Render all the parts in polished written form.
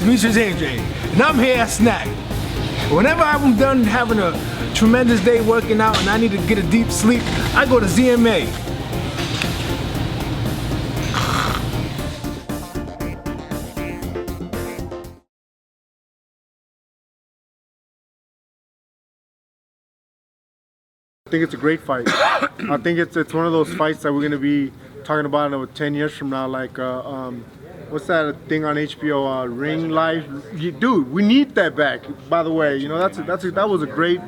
Demetrius AJ, and I'm here at Snack. Whenever I'm done having a tremendous day working out and I need to get a deep sleep, I go to ZMA. I think it's a great fight. I think it's one of those fights that we're gonna be talking about in 10 years from now. Like, what's that thing on HBO? Ring Life. Dude, we need that back. By the way, you know that was a great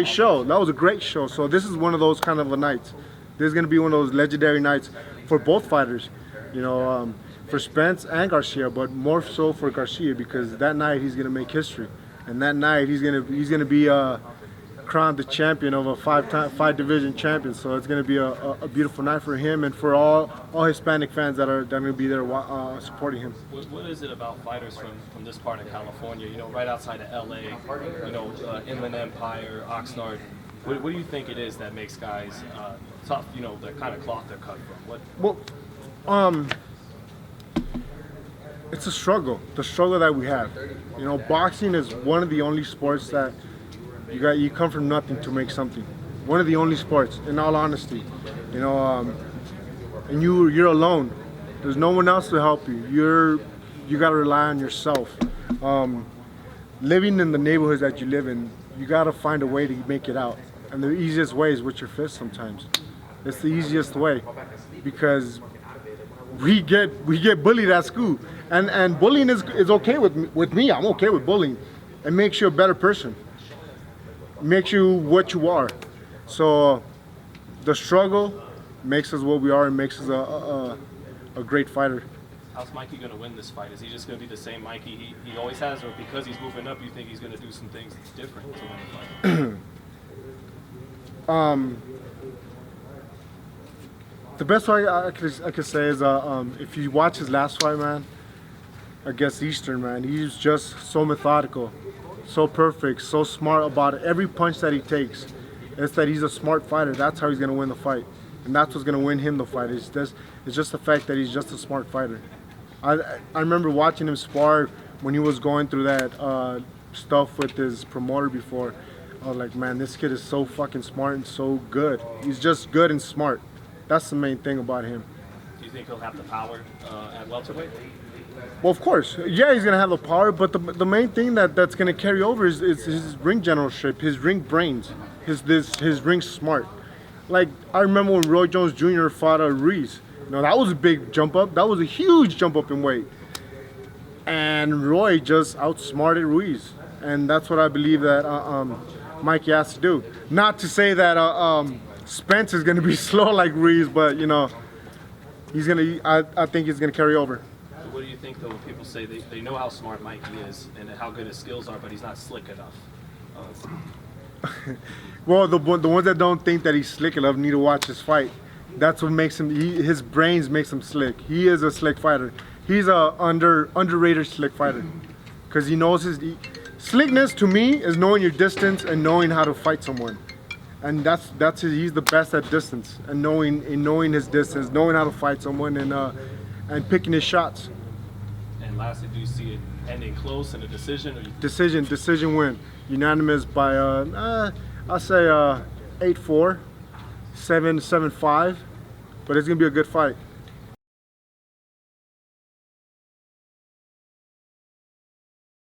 show. That was a great show. So this is one of those kind of a nights. This is gonna be one of those legendary nights for both fighters. You know, for Spence and Garcia, but more so for Garcia because that night he's gonna make history, and that night he's gonna be crowned the champion of a five division champion. So it's going to be a beautiful night for him and for all Hispanic fans that are going to be there supporting him. What is it about fighters from this part of California, you know, right outside of LA, you know, Inland Empire, Oxnard, what do you think it is that makes guys tough, you know, the kind of cloth they're cut from? It's a struggle, the struggle that we have. You know, boxing is one of the only sports that you come from nothing to make something. One of the only sports, in all honesty. You know, and you're alone. There's no one else to help you. You gotta rely on yourself. Living in the neighborhoods that you live in, you gotta find a way to make it out. And the easiest way is with your fist sometimes. It's the easiest way because we get bullied at school. And bullying is okay with me. I'm okay with bullying. It makes you a better person. Makes you what you are. So the struggle makes us what we are and makes us a great fighter. How's Mikey going to win this fight? Is he just going to be the same Mikey he always has, or because he's moving up, you think he's going to do some things different to win the fight? The best way I could say is if you watch his last fight, man, against Eastern, man, he's just so methodical. So perfect, so smart about it. Every punch that he takes, it's that he's a smart fighter. That's how he's gonna win the fight, and that's what's gonna win him the fight. It's just the fact that he's just a smart fighter. I remember watching him spar when he was going through that stuff with his promoter before. I was like, man, this kid is so fucking smart and so good. He's just good and smart. That's the main thing about him. Do you think he'll have the power at welterweight? Well, of course, yeah, he's gonna have the power, but the main thing that's gonna carry over is his ring generalship, his ring brains, his ring smart. Like I remember when Roy Jones Jr. fought Ruiz. You know, that was a big jump up. That was a huge jump up in weight, and Roy just outsmarted Ruiz, and that's what I believe that Mikey has to do. Not to say that Spence is gonna be slow like Ruiz, but you know, he's gonna. I think he's gonna carry over. What do you think, though, when people say they know how smart Mikey is and how good his skills are, but he's not slick enough? Well, the ones that don't think that he's slick enough need to watch his fight. That's what makes him. His brains makes him slick. He is a slick fighter. He's a underrated slick fighter because he knows his slickness. To me, is knowing your distance and knowing how to fight someone. And he's the best at distance and knowing his distance, knowing how to fight someone and picking his shots. And lastly, do you see it ending close in a decision? Or Decision win. Unanimous by, I'll say 8-4, 7-5, but it's going to be a good fight.